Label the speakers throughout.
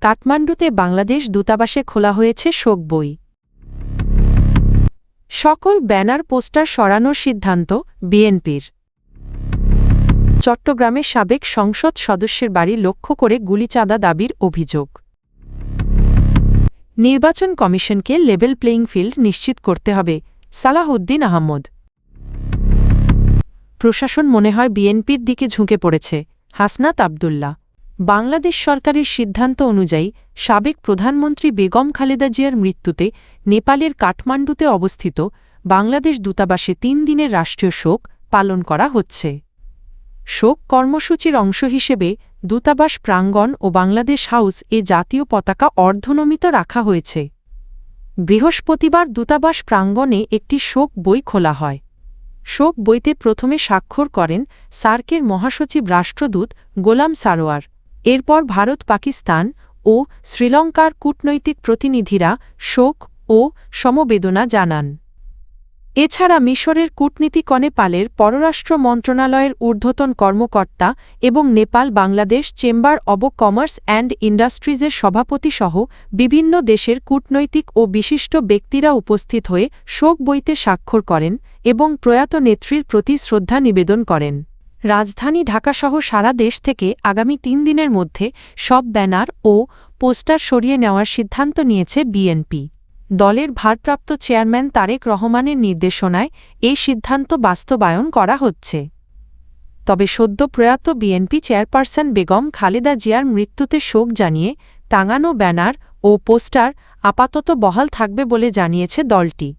Speaker 1: কাঠমান্ডুতে বাংলাদেশ দূতাবাসে খোলা হয়েছে শোক বই। সকল ব্যানার পোস্টার সরানোর সিদ্ধান্ত বিএনপির। চট্টগ্রামে সাবেক সংসদ সদস্যের বাড়ি লক্ষ্য করে গুলিচাঁদা দাবির অভিযোগ। নির্বাচন কমিশনকে লেভেল প্লেয়িং ফিল্ড নিশ্চিত করতে হবে, সালাহউদ্দিন আহমদ। প্রশাসন মনে হয় বিএনপির দিকে ঝুঁকে পড়েছে, হাসনাত আবদুল্লাহ। বাংলাদেশ সরকারের সিদ্ধান্ত অনুযায়ী সাবেক প্রধানমন্ত্রী বেগম খালেদা জিয়ার মৃত্যুতে নেপালের কাঠমান্ডুতে অবস্থিত বাংলাদেশ দূতাবাসে ৩ দিনের রাষ্ট্রীয় শোক পালন করা হচ্ছে। শোক কর্মসূচির অংশ হিসেবে দূতাবাস প্রাঙ্গণ ও বাংলাদেশ হাউস এ জাতীয় পতাকা অর্ধনমিত রাখা হয়েছে। বৃহস্পতিবার দূতাবাস প্রাঙ্গণে একটি শোক বই খোলা হয়। শোক বইতে প্রথমে স্বাক্ষর করেন সার্কের মহাসচিব রাষ্ট্রদূত গোলাম সারোয়ার। এরপর ভারত, পাকিস্তান ও শ্রীলঙ্কার কূটনৈতিক প্রতিনিধিরা শোক ও সমবেদনা জানান। এছাড়া মিশরের কূটনীতিক নেপালের পররাষ্ট্র মন্ত্রণালয়ের ঊর্ধ্বতন কর্মকর্তা এবং Nepal Bangladesh chamber of commerce and ইন্ডাস্ট্রিজের সভাপতিসহ বিভিন্ন দেশের কূটনৈতিক ও বিশিষ্ট ব্যক্তিরা উপস্থিত হয়ে শোক বইতে স্বাক্ষর করেন এবং প্রয়াত নেত্রীর প্রতি শ্রদ্ধা নিবেদন করেন। রাজধানী ঢাকাসহ সারা দেশ থেকে আগামী ৩ দিনের মধ্যে সব ব্যানার ও পোস্টার সরিয়ে নেওয়ার সিদ্ধান্ত নিয়েছে বিএনপি। দলের ভারপ্রাপ্ত চেয়ারম্যান তারেক রহমানের নির্দেশনায় এই সিদ্ধান্ত বাস্তবায়ন করা হচ্ছে। তবে সদ্য প্রয়াত বিএনপি চেয়ারপারসন বেগম খালেদা জিয়ার মৃত্যুতে শোক জানিয়ে টাঙানো ব্যানার ও পোস্টার আপাতত বহাল থাকবে বলে জানিয়েছে দলটি।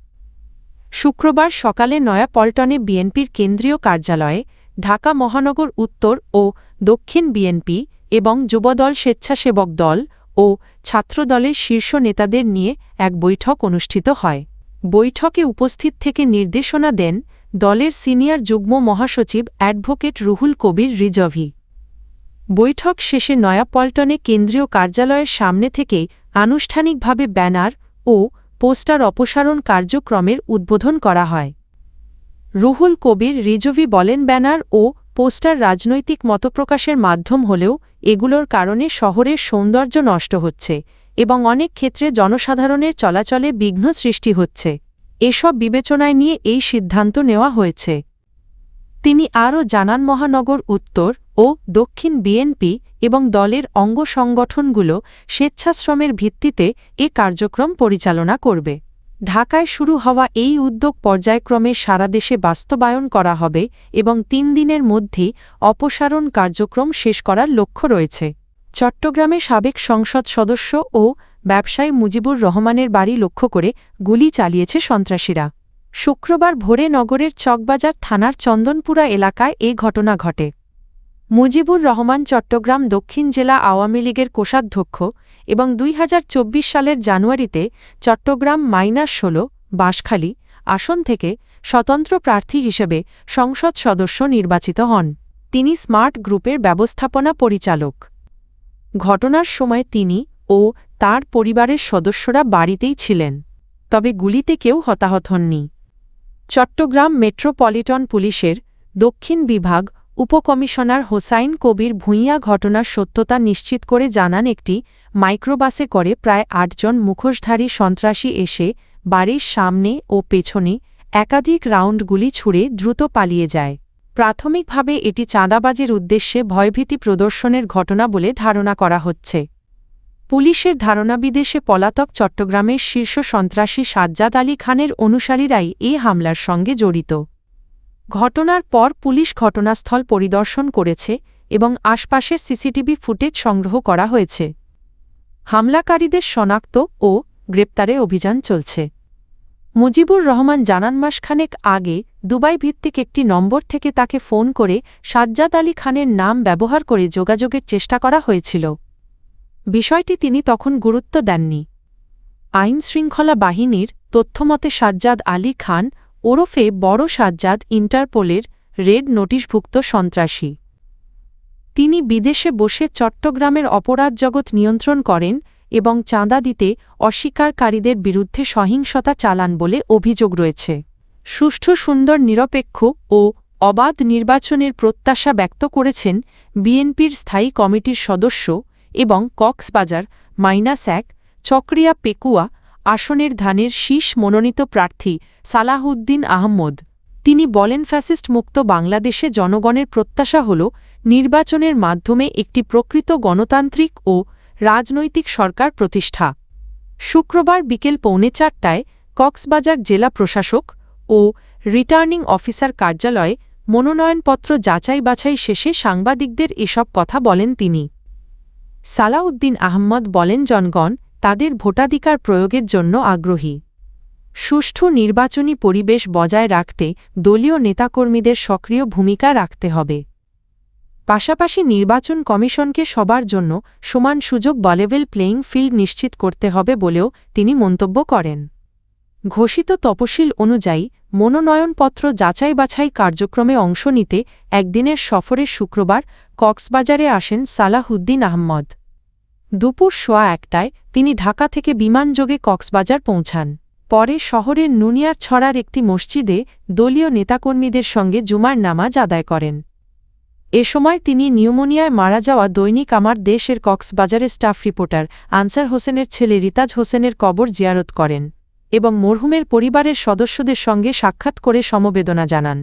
Speaker 1: শুক্রবার সকালে নয়াপল্টনে বিএনপির কেন্দ্রীয় কার্যালয়ে ঢাকা মহানগর উত্তর ও দক্ষিণ বিএনপি এবং যুবদল, স্বেচ্ছাসেবক দল ও ছাত্রদলের শীর্ষ নেতাদের নিয়ে এক বৈঠক অনুষ্ঠিত হয়। বৈঠকে উপস্থিত থেকে নির্দেশনা দেন দলের সিনিয়র যুগ্ম মহাসচিব অ্যাডভোকেট রুহুল কবির রিজভী। বৈঠক শেষে নয়াপল্টনে কেন্দ্রীয় কার্যালয়ের সামনে থেকে আনুষ্ঠানিকভাবে ব্যানার ও পোস্টার অপসারণ কার্যক্রমের উদ্বোধন করা হয়। রুহুল কবির রিজভী বলেন, ব্যানার ও পোস্টার রাজনৈতিক মতপ্রকাশের মাধ্যম হলেও এগুলোর কারণে শহরের সৌন্দর্য নষ্ট হচ্ছে এবং অনেক ক্ষেত্রে জনসাধারণের চলাচলে বিঘ্ন সৃষ্টি হচ্ছে। এসব বিবেচনায় নিয়ে এই সিদ্ধান্ত নেওয়া হয়েছে। তিনি আরও জানান, মহানগর উত্তর ও দক্ষিণ বিএনপি এবং দলের অঙ্গ সংগঠনগুলো স্বেচ্ছাশ্রমের ভিত্তিতে এ কার্যক্রম পরিচালনা করবে। ঢাকায় শুরু হওয়া এই উদ্যোগ পর্যায়ক্রমে সারা দেশে বাস্তবায়ন করা হবে এবং ৩ দিনের মধ্যেই অপসারণ কার্যক্রম শেষ করার লক্ষ্য রয়েছে। চট্টগ্রামে সাবেক সংসদ সদস্য ও ব্যবসায়ী মুজিবুর রহমানের বাড়ি লক্ষ্য করে গুলি চালিয়েছে সন্ত্রাসীরা। শুক্রবার ভোরে নগরের চকবাজার থানার চন্দনপুরা এলাকায় এ ঘটনা ঘটে। মুজিবুর রহমান চট্টগ্রাম দক্ষিণ জেলা আওয়ামী লীগের কোষাধ্যক্ষ এবং ২০২৪ সালের জানুয়ারিতে চট্টগ্রাম -১৬ বাঁশখালী আসন থেকে স্বতন্ত্র প্রার্থী হিসেবে সংসদ সদস্য নির্বাচিত হন। তিনি স্মার্ট গ্রুপের ব্যবস্থাপনা পরিচালক। ঘটনার সময় তিনি ও তার পরিবারের সদস্যরা বাড়িতেই ছিলেন, তবে গুলিতে কেউ হতাহত হননি। চট্টগ্রাম মেট্রোপলিটন পুলিশের দক্ষিণ বিভাগ উপকমিশনার হোসাইন কবির ভূঁইয়া ঘটনার সত্যতা নিশ্চিত করে জানান, একটি মাইক্রোবাসে করে প্রায় ৮ জন মুখোশধারী সন্ত্রাসী এসে বাড়ির সামনে ও পেছনে একাধিক রাউন্ড গুলি ছুড়ে দ্রুত পালিয়ে যায়। প্রাথমিকভাবে এটি চাঁদাবাজির উদ্দেশ্যে ভয়ভীতি প্রদর্শনের ঘটনা বলে ধারণা করা হচ্ছে। পুলিশের ধারণা, বিদেশে পলাতক চট্টগ্রামের শীর্ষ সন্ত্রাসী সাজ্জাদ আলী খানের অনুসারীরাই এই হামলার সঙ্গে জড়িত। ঘটনার পর পুলিশ ঘটনাস্থল পরিদর্শন করেছে এবং আশপাশের সিসিটিভি ফুটেজ সংগ্রহ করা হয়েছে। হামলাকারীদের শনাক্ত ও গ্রেপ্তারে অভিযান চলছে। মুজিবুর রহমান জানান, মাসখানেক আগে দুবাই ভিত্তিক একটি নম্বর থেকে তাকে ফোন করে সাজ্জাদ আলী খানের নাম ব্যবহার করে যোগাযোগের চেষ্টা করা হয়েছিল। বিষয়টি তিনি তখন গুরুত্ব দেননি। আইনশৃঙ্খলা বাহিনীর তথ্যমতে সাজ্জাদ আলী খান ওরফে বড় সাজ্জাদ ইন্টারপোলের রেড নোটিশভুক্ত সন্ত্রাসী। তিনি বিদেশে বসে চট্টগ্রামের অপরাধ জগৎ নিয়ন্ত্রণ করেন এবং চাঁদা দিতে অস্বীকারীদের বিরুদ্ধে সহিংসতা চালান বলে অভিযোগ রয়েছে। সুষ্ঠু, সুন্দর, নিরপেক্ষ ও অবাধ নির্বাচনের প্রত্যাশা ব্যক্ত করেছেন বিএনপির স্থায়ী কমিটির সদস্য এবং কক্সবাজার -1 চকরিয়া পেকুয়া আসনের ধানের শীষ মনোনীত প্রার্থী সালাহউদ্দিন আহমদ। তিনি বলেন, ফ্যাসিস্ট মুক্ত বাংলাদেশে জনগণের প্রত্যাশা হল নির্বাচনের মাধ্যমে একটি প্রকৃত গণতান্ত্রিক ও রাজনৈতিক সরকার প্রতিষ্ঠা। শুক্রবার বিকেল 4:30টায় কক্সবাজার জেলা প্রশাসক ও রিটার্নিং অফিসার কার্যালয়ে মনোনয়নপত্র যাচাই বাছাই শেষে সাংবাদিকদের এসব কথা বলেন তিনি। সালাউদ্দিন আহমদ বলেন, জনগণ তাদের ভোটাধিকার প্রয়োগের জন্য আগ্রহী। সুষ্ঠু নির্বাচনী পরিবেশ বজায় রাখতে দলীয় নেতাকর্মীদের সক্রিয় ভূমিকা রাখতে হবে। পাশাপাশি নির্বাচন কমিশনকে সবার জন্য সমান সুযোগ বা লেভেল প্লেয়িং ফিল্ড নিশ্চিত করতে হবে বলেও তিনি মন্তব্য করেন। ঘোষিত তফসিল অনুযায়ী মনোনয়নপত্র যাচাই বাছাই কার্যক্রমে অংশ নিতে একদিনের সফরে শুক্রবার কক্সবাজারে আসেন সালাহউদ্দিন আহমদ। দুপুর 1:15টায় তিনি ঢাকা থেকে বিমানযোগে কক্সবাজার পৌঁছান। পরে শহরের নুনিয়ারছড়ার একটি মসজিদে দলীয় নেতাকর্মীদের সঙ্গে জুমার নামাজ আদায় করেন। এ সময় তিনি নিউমোনিয়ায় মারা যাওয়া দৈনিক আমার দেশের কক্সবাজারের স্টাফ রিপোর্টার আনসার হোসেনের ছেলে রিতাজ হোসেনের কবর জিয়ারত করেন এবং মরহুমের পরিবারের সদস্যদের সঙ্গে সাক্ষাৎ করে সমবেদনা জানান।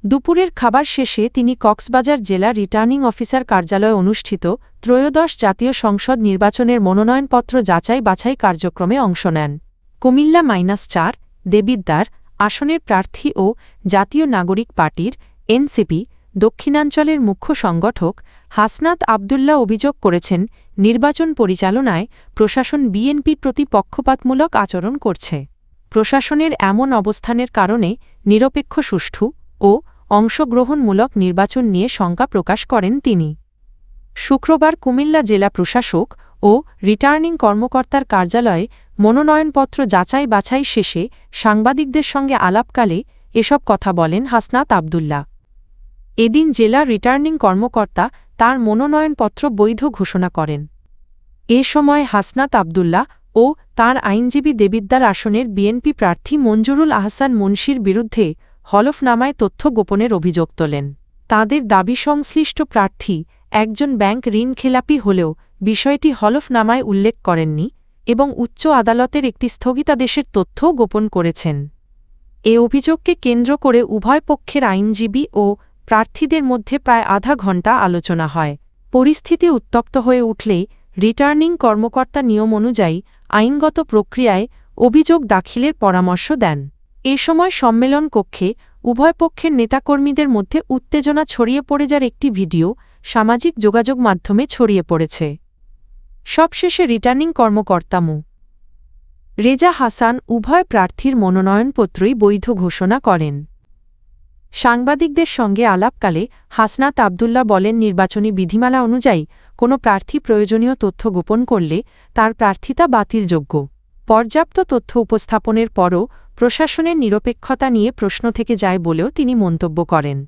Speaker 1: দুপুরের খাবার শেষে তিনি কক্সবাজার জেলা রিটার্নিং অফিসার কার্যালয়ে অনুষ্ঠিত ত্রয়োদশ জাতীয় সংসদ নির্বাচনের মনোনয়নপত্র যাচাই বাছাই কার্যক্রমে অংশ নেন। কুমিল্লা -4 দেবিদ্বার আসনের প্রার্থী ও জাতীয় নাগরিক পার্টির এনসিপি দক্ষিণাঞ্চলের মুখ্য সংগঠক হাসনাত আবদুল্লাহ অভিযোগ করেছেন, নির্বাচন পরিচালনায় প্রশাসন বিএনপির প্রতি পক্ষপাতমূলক আচরণ করছে। প্রশাসনের এমন অবস্থানের কারণে নিরপেক্ষ, সুষ্ঠু ও অংশগ্রহণমূলক নির্বাচন নিয়ে শঙ্কা প্রকাশ করেন তিনি। শুক্রবার কুমিল্লা জেলা প্রশাসক ও রিটার্নিং কর্মকর্তার কার্যালয়ে মনোনয়নপত্র যাচাই বাছাই শেষে সাংবাদিকদের সঙ্গে আলাপকালে এসব কথা বলেন হাসনাত আবদুল্লাহ। এদিন জেলা রিটার্নিং কর্মকর্তা তার মনোনয়নপত্র বৈধ ঘোষণা করেন। এ সময় হাসনাত আবদুল্লাহ ও তার আইনজীবী দেবিদ্বার আসনের বিএনপি প্রার্থী মঞ্জুরুল আহসান মুন্সির বিরুদ্ধে হলফনামায় তথ্য গোপনের অভিযোগ তোলেন। তাঁদের দাবি, সংশ্লিষ্ট প্রার্থী একজন ব্যাংক ঋণখেলাপি হলেও বিষয়টি হলফনামায় উল্লেখ করেননি এবং উচ্চ আদালতের একটি স্থগিতাদেশের তথ্যও গোপন করেছেন। এ অভিযোগকে কেন্দ্র করে উভয় পক্ষের আইনজীবী ও প্রার্থীদের মধ্যে প্রায় আধা ঘণ্টা আলোচনা হয়। পরিস্থিতি উত্তপ্ত হয়ে উঠলেই রিটার্নিং কর্মকর্তা নিয়ম অনুযায়ী আইনগত প্রক্রিয়ায় অভিযোগ দাখিলের পরামর্শ দেন। এ সময় সম্মেলন কক্ষে উভয় পক্ষের নেতাকর্মীদের মধ্যে উত্তেজনা ছড়িয়ে পড়ে যার একটি ভিডিও সামাজিক যোগাযোগ মাধ্যমে ছড়িয়ে পড়েছে। সবশেষে রিটার্নিং কর্মকর্তা মো. রেজা হাসান উভয় প্রার্থীর মনোনয়নপত্রই বৈধ ঘোষণা করেন। সাংবাদিকদের সঙ্গে আলাপকালে হাসনাত আবদুল্লাহ বলেন, নির্বাচনী বিধিমালা অনুযায়ী কোনো প্রার্থী প্রয়োজনীয় তথ্য গোপন করলে তার প্রার্থিতা বাতিলযোগ্য। পর্যাপ্ত তথ্য উপস্থাপনের পরও প্রশাসনের নিরপেক্ষতা নিয়ে প্রশ্ন থেকে যায় বলেও তিনি মন্তব্য করেন।